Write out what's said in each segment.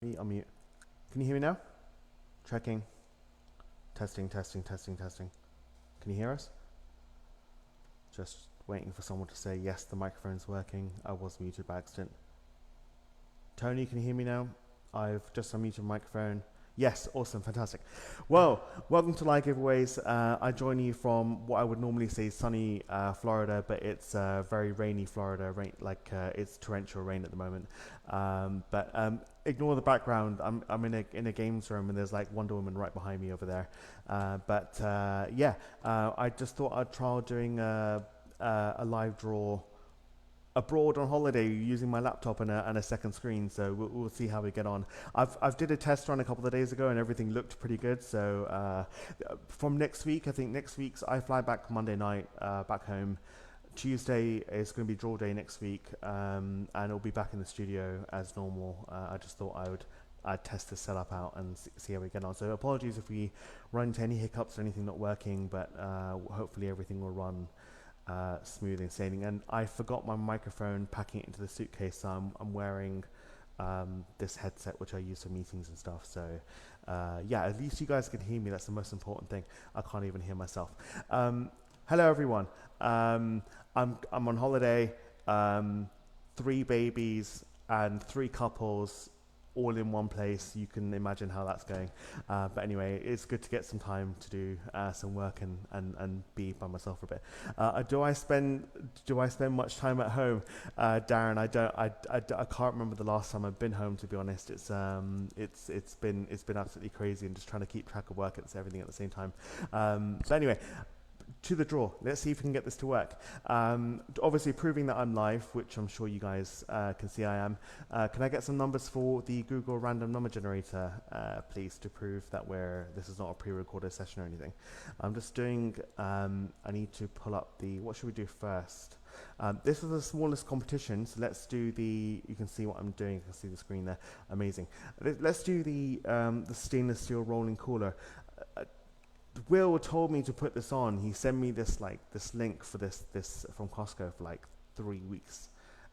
Unmute. Can you hear me now? Checking. Testing, testing, testing, testing. Can you hear us? Just waiting for someone to say yes, the microphone's working. I was muted by accident. Tony, can you hear me now? I've just unmuted my microphone. Yes, awesome, fantastic. Well, welcome to Live Giveaways. I join you from what I would normally say sunny Florida, but it's very rainy Florida. It's torrential rain at the moment. But ignore the background. I'm in a games room and there's like Wonder Woman right behind me over there. I just thought I'd try doing a live draw abroad on holiday using my laptop and a second screen, so we'll see how we get on. I've did a test run a couple of days ago and everything looked pretty good. So from next week, I think next week's I fly back Monday night back home. Tuesday is going to be draw day next week, and it'll be back in the studio as normal. I just thought I'd test the setup out and see how we get on. So apologies if we run into any hiccups or anything not working, but hopefully everything will run smooth and sailing. And I forgot my microphone packing it into the suitcase, so I'm wearing this headset which I use for meetings and stuff. So yeah, at least you guys can hear me. That's the most important thing. I can't even hear myself. Hello everyone. I'm on holiday. 3 babies and 3 couples all in one place. You can imagine how that's going. But anyway, it's good to get some time to do some work and be by myself for a bit. Do I spend much time at home, Darren? I can't remember the last time I've been home, to be honest. It's been absolutely crazy and just trying to keep track of work and everything at the same time. So anyway, to the draw. Let's see if we can get this to work. Obviously proving that I'm live, which I'm sure you guys can see I am. Can I get some numbers for the Google random number generator, please, to prove that this is not a pre-recorded session or anything. I'm just doing, I need to pull up what should we do first? This is the smallest competition, so let's do you can see what I'm doing, you can see the screen there, amazing. Let's do the stainless steel rolling cooler. Will told me to put this on. He sent me this link for this from Costco for like 3 weeks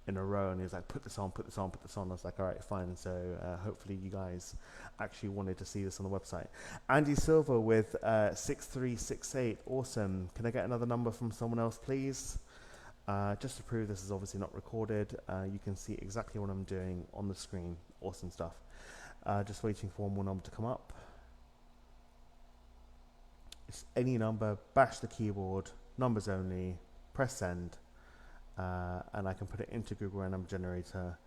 in a row, and he was like, put this on, put this on, put this on. I was like, all right, fine. So hopefully you guys actually wanted to see this on the website. Andy Silva with 6368, awesome. Can I get another number from someone else, please? Just to prove this is obviously not recorded, you can see exactly what I'm doing on the screen. Awesome stuff. Just waiting for one more number to come up. It's any number, bash the keyboard, numbers only, press send, and I can put it into Google Random Generator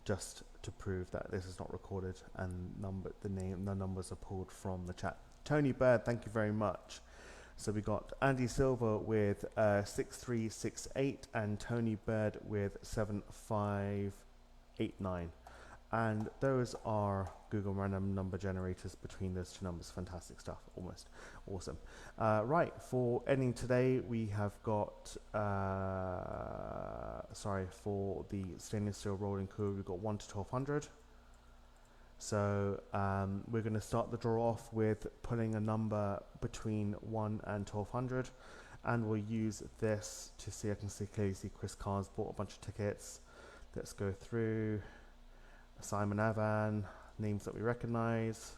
just to prove that this is not recorded and the numbers are pulled from the chat. Tony Bird, thank you very much. So we got Andy Silva with 6368 and Tony Bird with 7589. And those are Google random number generators between those 2 numbers. Fantastic stuff, almost awesome. Right, for ending today, we have got, for the stainless steel rolling cooler, we've got 1 to 1200. So we're going to start the draw off with putting a number between 1 and 1200. And we'll use this to see, I can clearly see Chris Carr's bought a bunch of tickets. Let's go through. Simon Avan, names that we recognize.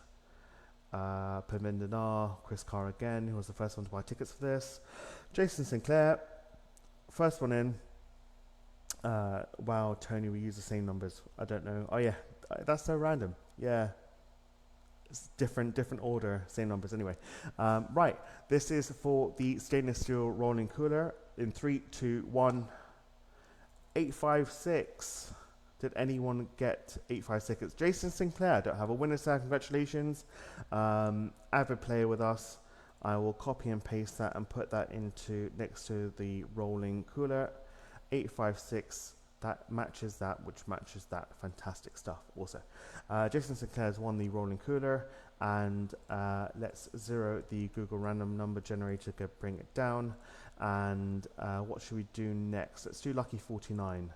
Permin Dinar, Chris Carr again, who was the first one to buy tickets for this. Jason Sinclair, first one in. Wow, Tony, we use the same numbers. I don't know. Oh yeah, that's so random. Yeah, it's different order, same numbers anyway. Right, this is for the stainless steel rolling cooler. In 3, 2, 1. 856. Did anyone get 856? It's Jason Sinclair. I don't have a winner, sir. Congratulations. Avid player with us. I will copy and paste that and put that next to the rolling cooler. 856. That matches that, which matches that. Fantastic stuff. Also, Jason Sinclair has won the rolling cooler. And let's zero the Google random number generator, bring it down. And what should we do next? Let's do Lucky 49.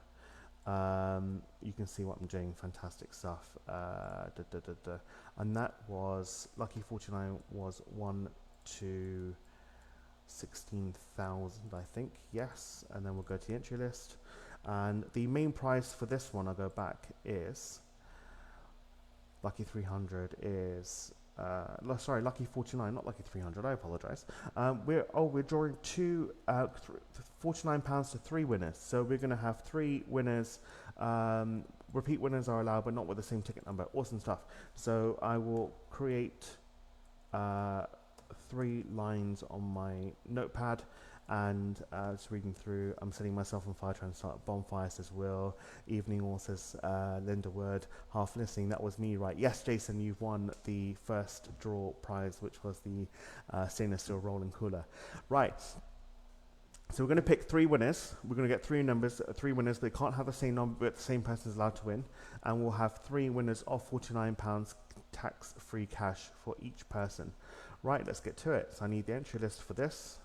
You can see what I'm doing. Fantastic stuff. And that was Lucky 49 was 1 to 16,000, I think. Yes. And then we'll go to the entry list. And the main price for this one, I'll go back, is Lucky 300 is sorry, lucky 49, not lucky 300. I apologize. We're drawing two 49 pounds to three winners. So we're going to have three winners. Repeat winners are allowed, but not with the same ticket number. Awesome stuff. So I will create three lines on my notepad, and just reading through. I'm setting myself on fire, trying to start a bonfire, says Will. Evening all, says Linda Word. Half listening, that was me, right? Yes, Jason, you've won the first draw prize, which was the stainless steel rolling cooler. Right. So we're going to pick three winners. We're going to get three numbers, three winners. They can't have the same number, but the same person is allowed to win. And we'll have three winners of £49 tax-free cash for each person. Right, let's get to it. So I need the entry list for this.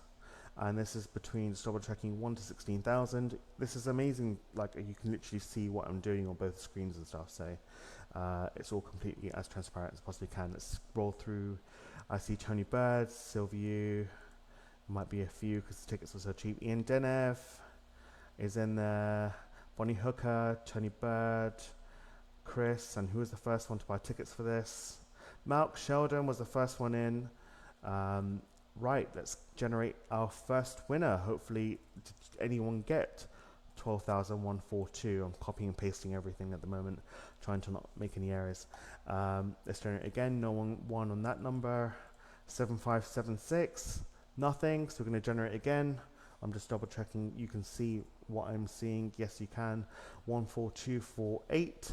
And this is between, just double checking, 1 to 16,000. This is amazing. Like, you can literally see what I'm doing on both screens and stuff. So it's all completely as transparent as possibly can. Let's scroll through. I see Tony Bird, Sylvia. Might be a few because the tickets were so cheap. Ian Denev is in there. Bonnie Hooker, Tony Bird, Chris, and who was the first one to buy tickets for this? Malk Sheldon was the first one in. Right, let's generate our first winner. Hopefully, did anyone get 12,142? I'm copying and pasting everything at the moment, trying to not make any errors. Let's generate again. No one won on that number. 7576. Nothing, so we're going to generate again. I'm just double checking. You can see what I'm seeing. Yes, you can. 14248.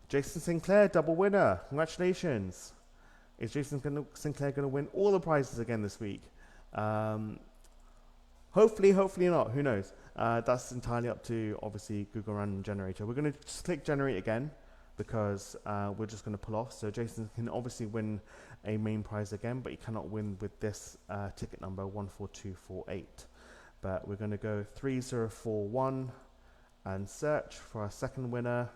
Jason Sinclair, double winner. Congratulations. Is Jason Sinclair going to win all the prizes again this week? Hopefully not. Who knows? That's entirely up to, obviously, Google Random Generator. We're going to just click generate again because we're just going to pull off. So Jason can obviously win a main prize again, but he cannot win with this ticket number 14248. But we're going to go 3041 and search for our second winner.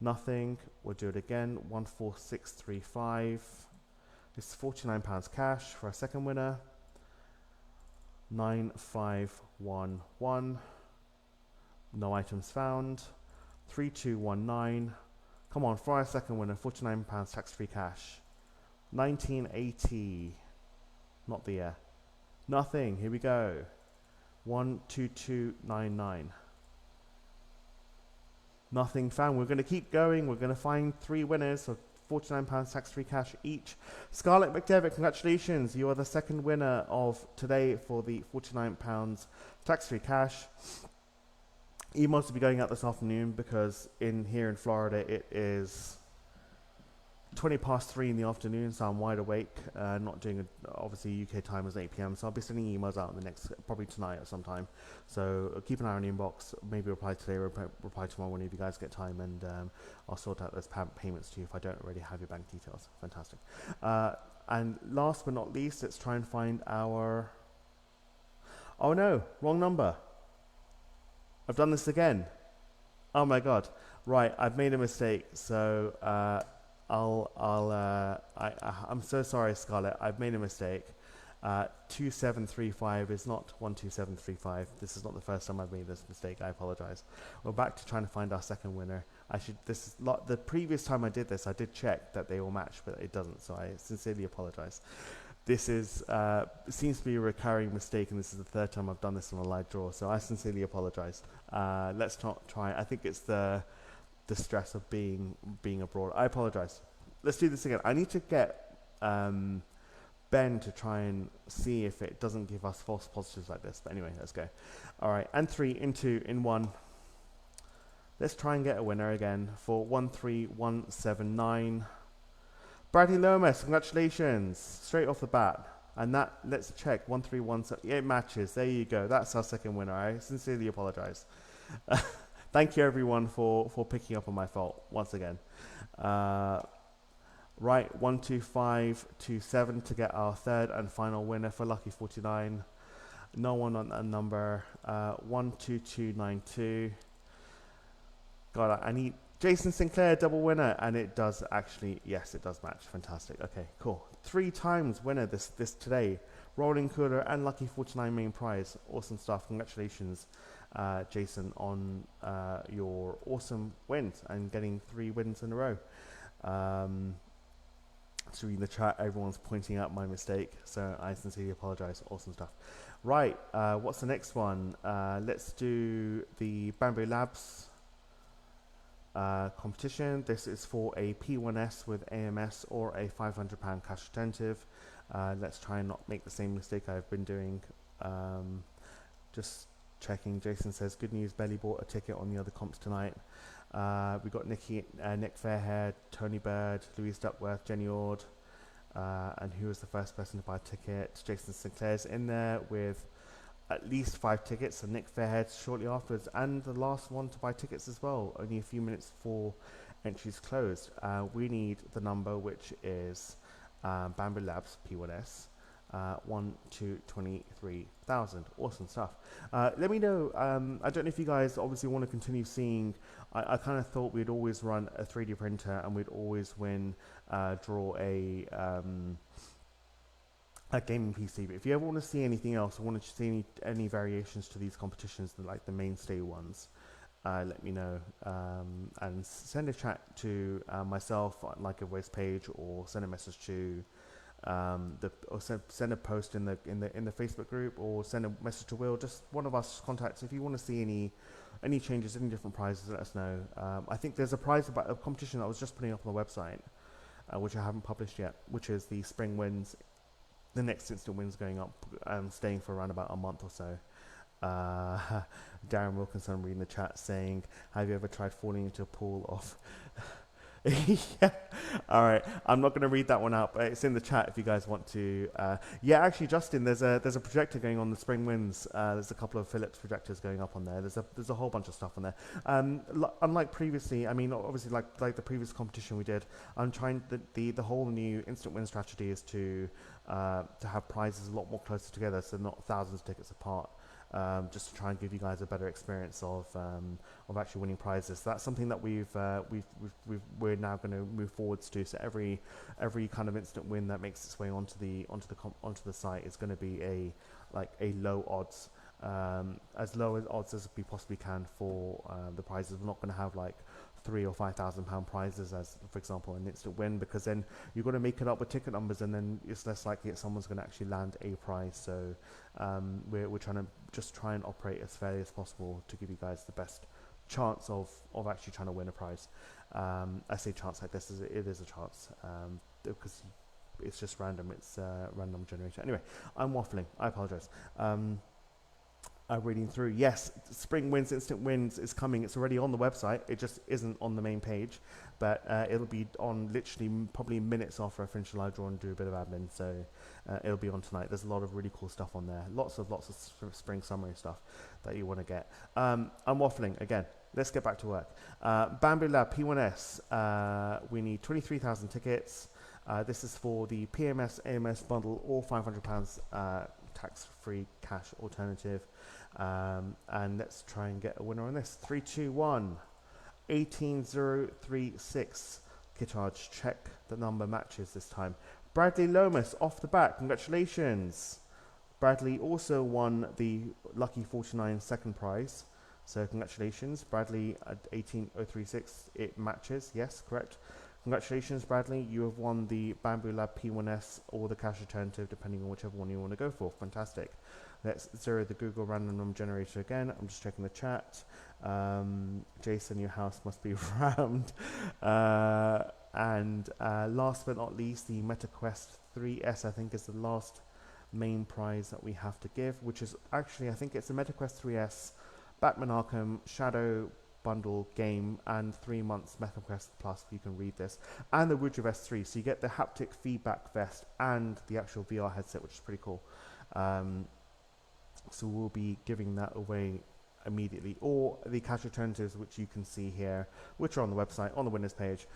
Nothing. We'll do it again. 14635. This is £49 cash for our second winner. 9511. No items found. 3219. Come on, for our second winner, £49 tax-free cash. 1980. Not the year. Nothing. Here we go. 12299. Nothing found. We're going to keep going. We're going to find three winners of £49 tax-free cash each. Scarlett McDevitt, congratulations. You are the second winner of today for the £49 tax-free cash. Emails will be going out this afternoon because here in Florida it is 3:20 in the afternoon, so I'm wide awake. Not doing obviously UK time is 8 p.m. So I'll be sending emails out in the next, probably tonight or sometime. So keep an eye on the inbox. Maybe reply today, reply tomorrow whenever you guys get time, and I'll sort out those payments to you if I don't already have your bank details. Fantastic. And last but not least, let's try and find our. Oh no, wrong number. I've done this again. Oh my god. Right, I've made a mistake. So I'm so sorry, Scarlett. I've made a mistake. 2735 is not 12735. This is not the first time I've made this mistake. I apologize. We're back to trying to find our second winner. The previous time I did this, I did check that they all match, but it doesn't. So I sincerely apologize. This is seems to be a recurring mistake, and this is the third time I've done this on a live draw. So I sincerely apologize. Let's not try. I think it's the stress of being abroad. I apologize. Let's do this again. I need to get Ben to try and see if it doesn't give us false positives like this. But anyway, let's go. All right, and 3, in 2, in 1. Let's try and get a winner again for 13179. Bradley Lomas, congratulations, straight off the bat. And that, let's check, 1317, it matches, there you go, that's our second winner. I sincerely apologize. Thank you everyone for picking up on my fault once again. Right, 12527 to get our third and final winner for Lucky 49. No one on that number. 12292. God, I need Jason Sinclair, double winner, and it does actually, yes, it does match. Fantastic. Okay, cool. 3 times winner this today. Rolling cooler and Lucky 49 main prize. Awesome stuff. Congratulations, Jason, on your awesome wins and getting 3 wins in a row. Um, so reading the chat, everyone's pointing out my mistake, so I sincerely apologize. Awesome stuff. Right, what's the next one? Let's do the Bamboo Labs competition. This is for a P1S with AMS or a £500 cash retentive. Let's try and not make the same mistake I've been doing. Just checking. Jason says, good news, Belly bought a ticket on the other comps tonight. We got Nick Fairhead, Tony Bird, Louise Duckworth, Jenny Ord, and who was the first person to buy a ticket? Jason Sinclair's in there with at least 5 tickets, and Nick Fairhead shortly afterwards, and the last one to buy tickets as well, only a few minutes before entries closed. We need the number, which is Bamboo Labs P1S. 1 to 23,000. Awesome stuff. Let me know. I don't know if you guys obviously want to continue seeing. I kind of thought we'd always run a 3D printer and we'd always draw a gaming PC. But if you ever want to see anything else, or want to see any variations to these competitions, like the mainstay ones, let me know, and send a chat to myself on like a Giveways page, or send a message to send a post in the Facebook group, or send a message to Will. Just one of us contacts. If you want to see any changes, any different prizes, let us know. I think there's a prize about a competition that I was just putting up on the website, which I haven't published yet, which is the spring wins. The next instant wins going up, staying for around about a month or so. Darren Wilkinson reading the chat saying, have you ever tried falling into a pool of yeah. All right. I'm not going to read that one out, but it's in the chat if you guys want to. Yeah, actually, Justin, there's a projector going on the spring winds. There's a couple of Philips projectors going up on there. There's a whole bunch of stuff on there. Unlike previously, I mean, obviously, like the previous competition we did, I'm trying the whole new instant win strategy is to have prizes a lot more closer together, so not thousands of tickets apart. Just to try and give you guys a better experience of actually winning prizes. So that's something that we're now going to move forwards to. So every kind of instant win that makes its way onto the site is going to be a low odds, as low as odds as we possibly can for the prizes. We're not going to have like £3,000 or £5,000 prizes as, for example, an instant win, because then you've got to make it up with ticket numbers, and then it's less likely that someone's going to actually land a prize. So we're trying to try and operate as fairly as possible to give you guys the best chance of actually trying to win a prize. I say chance like this, it is a chance, because it's just random. It's random generator. Anyway, I'm waffling. I apologize. Reading through, yes, spring wins, instant wins is coming. It's already on the website. It just isn't on the main page, but it'll be on literally probably minutes after I finish the live draw and do a bit of admin. So it'll be on tonight. There's a lot of really cool stuff on there. Lots of spring summary stuff that you want to get. I'm waffling again. Let's get back to work. Bamboo Lab P1S. We need 23,000 tickets. This is for the PMS AMS bundle, or £500 tax-free cash alternative. And let's try and get a winner on this. 3, 2, 1. 18036. Kitarj, check the number matches this time. Bradley Lomas off the bat. Congratulations. Bradley also won the Lucky 49 second prize. So congratulations, Bradley, at 18036. It matches. Yes, correct. Congratulations, Bradley. You have won the Bamboo Lab P1S or the cash alternative, depending on whichever one you want to go for. Fantastic. Let's zero the Google random number generator again. I'm just checking the chat. Jason, your house must be rammed. And last but not least, the MetaQuest 3S, I think, is the last main prize that we have to give, which is actually, I think it's the MetaQuest 3S, Batman Arkham, Shadow bundle game, and 3 months MetaQuest Plus, you can read this, and the Woodrow Vest 3, so you get the haptic feedback vest and the actual VR headset, which is pretty cool. So we'll be giving that away immediately, or the cash alternatives, which you can see here, which are on the website on the winners page,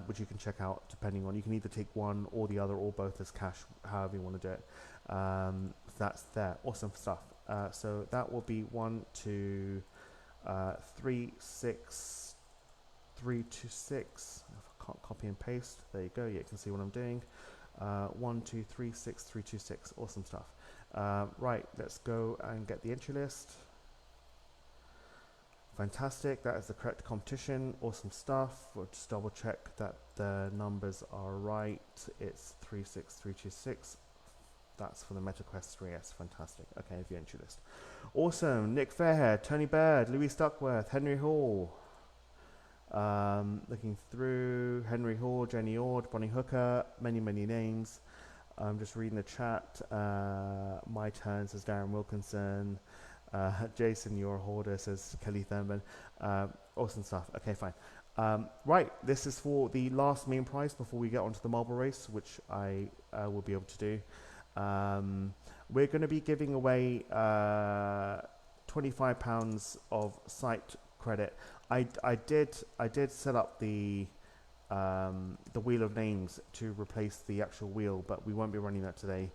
which you can check out depending on, you can either take one or the other or both as cash, however you want to do it. So that's there. Awesome stuff. So that will be 1, 2, 3, 6, 3 to 6. If I can't copy and paste, there you go. Yeah, you can see what I'm doing. 1, 2, 3, 6, 3, 2, 6. Awesome stuff. Right, let's go and get the entry list. Fantastic. That is the correct competition. Awesome stuff. We'll just double check that the numbers are right. It's 36326. That's for the MetaQuest 3S. Fantastic. Okay, the entry list. Awesome. Nick Fairhead, Tony Baird, Louis Duckworth, Henry Hall. Looking through Henry Hall, Jenny Ord, Bonnie Hooker, many, many names. I'm just reading the chat. My turn says Darren Wilkinson. Jason, your hoarder, says Kelly Thurman. Awesome stuff. Okay, fine. Right, this is for the last main prize before we get onto the marble race, which I will be able to do. We're going to be giving away £25 of site credit. I did set up the wheel of names to replace the actual wheel, but we won't be running that today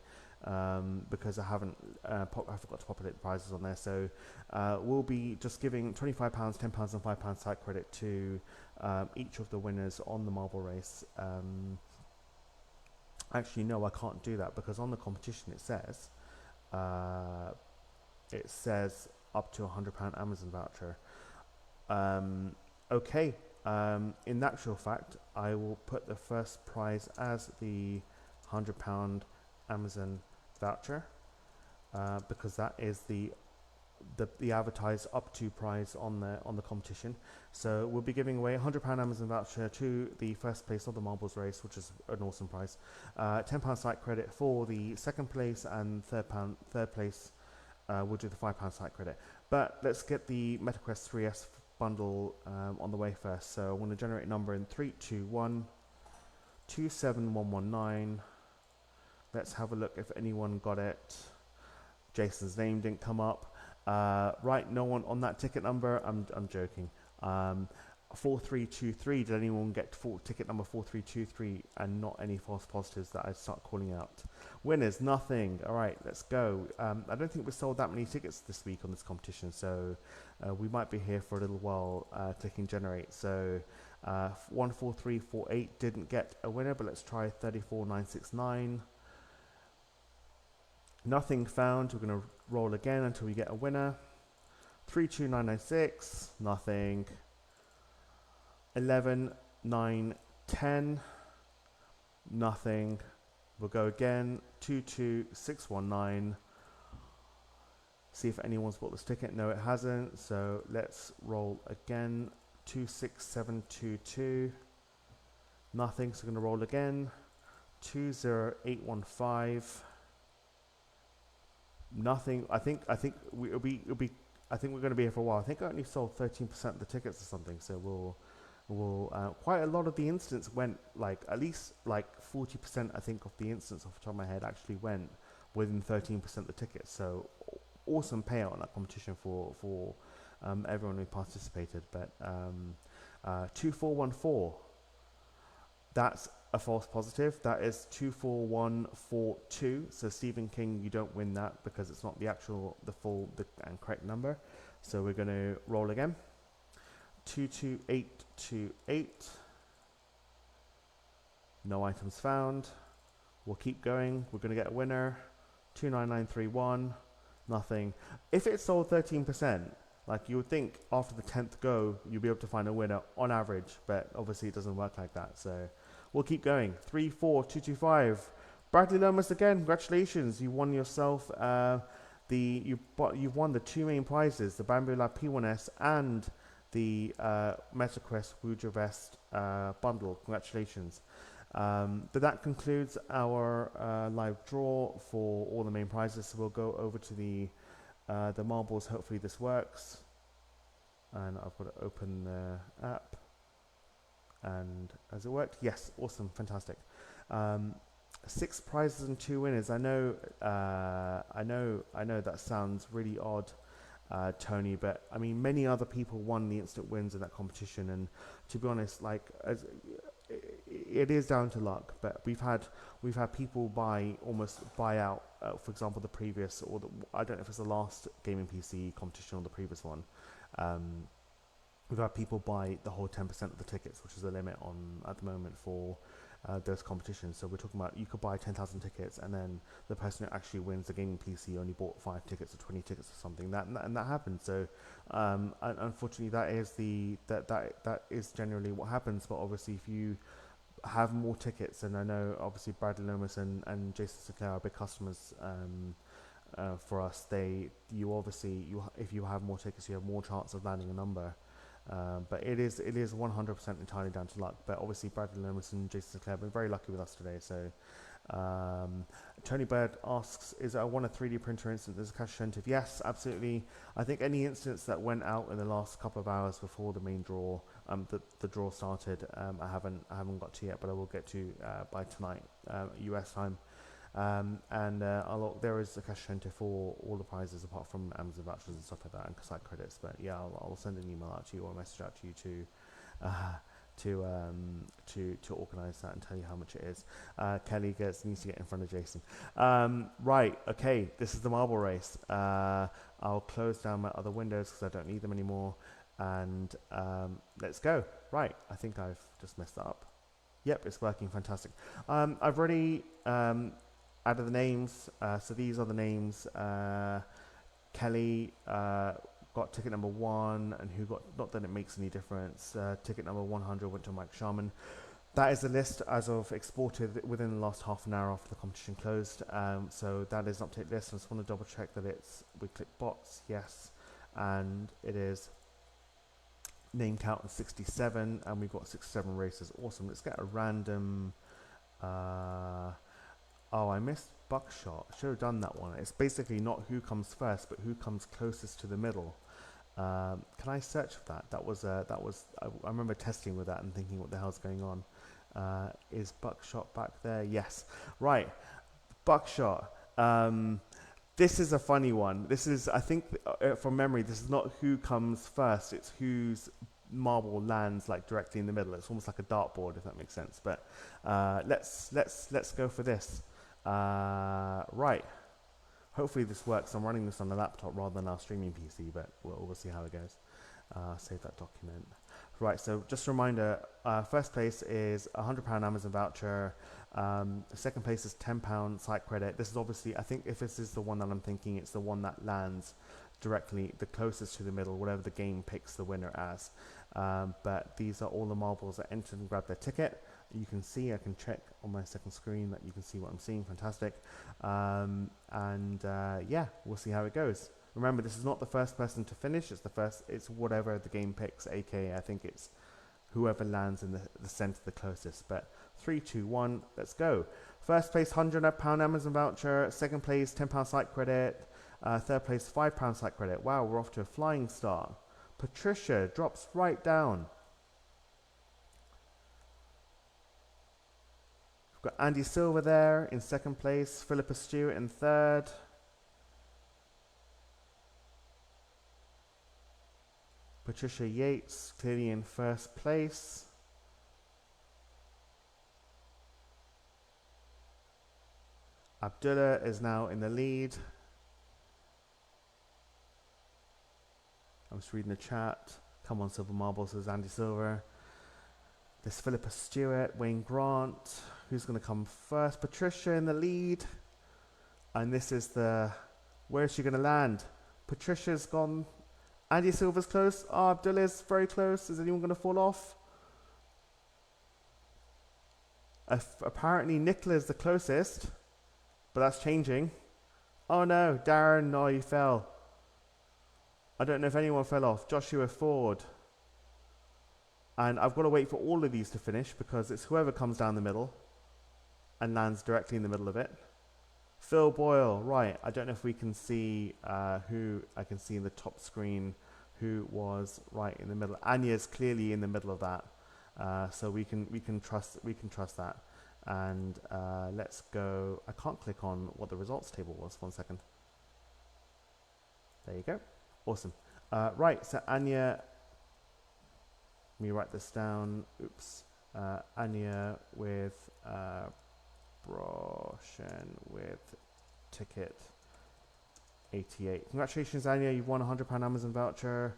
because I haven't I forgot to populate the prizes on there. So we'll be just giving £25, £10 and £5 site credit to each of the winners on the marble race. Actually, no, I can't do that because on the competition it says up to £100 Amazon voucher. Okay. In actual fact, I will put the first prize as the £100 Amazon voucher because that is the advertised up to prize on the competition. So we'll be giving away £100 Amazon voucher to the first place of the marbles race, which is an awesome prize. £10 site credit for the second place, and third place we'll do the £5 site credit. But let's get the MetaQuest 3S bundle on the way first. So I want to generate a number in 321 27119. Let's have a look if anyone got it. Jason's name didn't come up. Right, no one on that ticket number. I'm joking. 4323. Did anyone get ticket number 4323 and not any false positives that I start calling out? Winners, nothing. All right, let's go. I don't think we sold that many tickets this week on this competition, so we might be here for a little while clicking generate. So 14348 didn't get a winner, but let's try 34969. Nothing found. We're going to roll again until we get a winner. 32996, nothing. 11 9 10, nothing. We'll go again. 22619. See if anyone's bought this ticket. No, it hasn't. So let's roll again. 26722, nothing. So we're going to roll again. 20815. Nothing. I think we'll be. I think we're going to be here for a while. I think I only sold 13% of the tickets or something. So we'll quite a lot of the instants went like at least like 40%. I think of the instants off the top of my head actually went within 13% of the tickets. So awesome payout on that competition for everyone who participated. But 2414. That's a false positive. That is 24142. So Stephen King, you don't win that because it's not the full and correct number. So we're going to roll again. 22828. No items found. We'll keep going. We're going to get a winner. 29931. Nothing. If it sold 13%, like you would think after the 10th go, you'll be able to find a winner on average, but obviously it doesn't work like that. So we'll keep going. 34225. Bradley Lomas again. Congratulations. You won yourself you've won the two main prizes, the Bamboo Lab P1S and the MetaQuest Wuja Vest bundle. Congratulations. But that concludes our live draw for all the main prizes. So we'll go over to the marbles. Hopefully this works. And I've got to open the app. And has it worked? Yes. Awesome. Fantastic. 6 prizes and 2 winners. I know that sounds really odd, Tony, but I mean many other people won the instant wins in that competition, and to be honest, like it is down to luck. But we've had people almost buy out, for example, the previous I don't know if it's the last gaming PC competition or the previous one. We've had people buy the whole 10% of the tickets, which is the limit on at the moment for those competitions. So we're talking about you could buy 10,000 tickets, and then the person who actually wins the gaming PC only bought 5 tickets or 20 tickets or something. That happens. So unfortunately, that is generally what happens. But obviously, if you have more tickets, and I know obviously Bradley Lomas and Jason Sinclair are big customers for us. If you have more tickets, you have more chance of landing a number. But it is 100% entirely down to luck. But obviously Bradley Lomas and Jason Sinclair have been very lucky with us today. So Tony Bird asks, is I want a 3D printer instant there's a cash incentive? Yes, absolutely. I think any instance that went out in the last couple of hours before the main draw, the draw started, I haven't got to yet, but I will get to by tonight, US time. There is a cash incentive for all the prizes apart from Amazon vouchers and stuff like that and site credits. But yeah, I'll send an email out to you or a message out to you to organise that and tell you how much it is. Kelly needs to get in front of Jason. Right, okay, this is the marble race. I'll close down my other windows because I don't need them anymore. And let's go. Right, I think I've just messed that up. Yep, it's working, fantastic. I've already added the names. So these are the names. Kelly got ticket number 1, and who got, not that it makes any difference, ticket number 100 went to Mike Sharman. That is the list as of exported within the last half an hour after the competition closed. So that is an update list. I just want to double check that we click bots, yes, and it is name count of 67, and we've got 67 races. Awesome. Let's get a random. Oh, I missed buckshot. Should have done that one. It's basically not who comes first, but who comes closest to the middle. Can I search for that? That was. I remember testing with that and thinking, what the hell's going on? Is buckshot back there? Yes. Right. Buckshot. This is a funny one. This is, I think, from memory, this is not who comes first. It's whose marble lands like directly in the middle. It's almost like a dartboard, if that makes sense. But let's go for this. Right. Hopefully this works. I'm running this on a laptop rather than our streaming PC, but we'll see how it goes. Save that document. Right, so just a reminder, first place is a £100 Amazon voucher. Second place is £10 site credit. This is obviously, I think if this is the one that I'm thinking, it's the one that lands directly the closest to the middle, whatever the game picks the winner as. But these are all the marbles that entered and grabbed their ticket. You can see, I can check on my second screen that you can see what I'm seeing. Fantastic. Yeah, we'll see how it goes. Remember, this is not the first person to finish. It's whatever the game picks, aka I think it's whoever lands in the center the closest. But 3, 2, 1, let's go. First place, £100 Amazon voucher. Second place, £10 site credit. Third place, £5 site credit. Wow, we're off to a flying start. Patricia drops right down. We've got Andy Silver there in second place. Philippa Stewart in third. Patricia Yates clearly in first place. Abdullah is now in the lead. I'm just reading the chat. Come on, Silver Marble, says Andy Silver. There's Philippa Stewart, Wayne Grant. Who's going to come first? Patricia in the lead. And this is where is she going to land? Patricia's gone. Andy Silver's close. Oh, Abdullah's very close. Is anyone going to fall off? Apparently Nicola's the closest, but that's changing. Oh no, Darren, no, you fell. I don't know if anyone fell off. Joshua Ford. And I've got to wait for all of these to finish because it's whoever comes down the middle and lands directly in the middle of it. Phil Boyle, right. I don't know if we can see who I can see in the top screen who was right in the middle. Anya's clearly in the middle of that, so we can trust that. And let's go. I can't click on what the results table was. 1 second. There you go. Awesome. Right. So Anya. Let me write this down. Oops. Anya with Broshen with ticket 88. Congratulations, Anya. You've won a £100 Amazon voucher.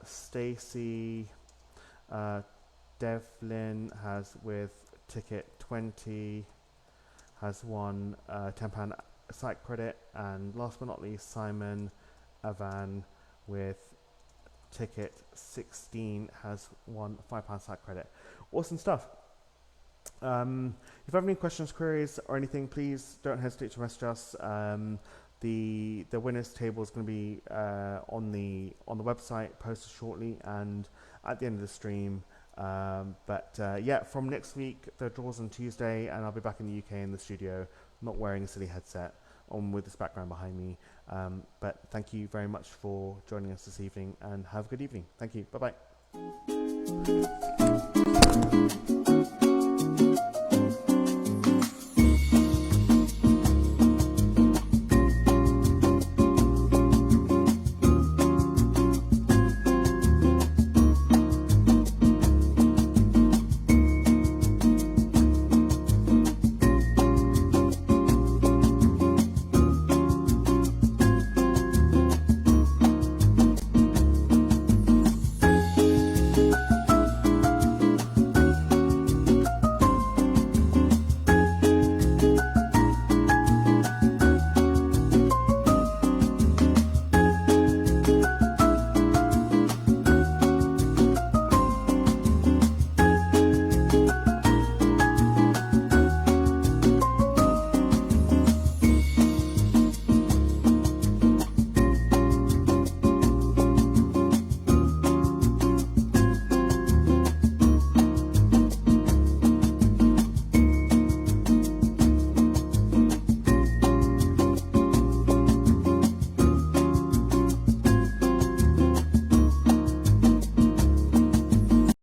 Stacy Devlin has with ticket 20 has won £10 site credit, and last but not least, Simon Avan with ticket 16 has won £5 site credit. Awesome stuff. If you have any questions, queries, or anything, please don't hesitate to message us. The winners table is going to be on the website posted shortly and at the end of the stream. Yeah, from next week the draw's on Tuesday, and I'll be back in the UK in the studio, not wearing a silly headset, on with this background behind me. But thank you very much for joining us this evening, and have a good evening. Thank you. Bye bye.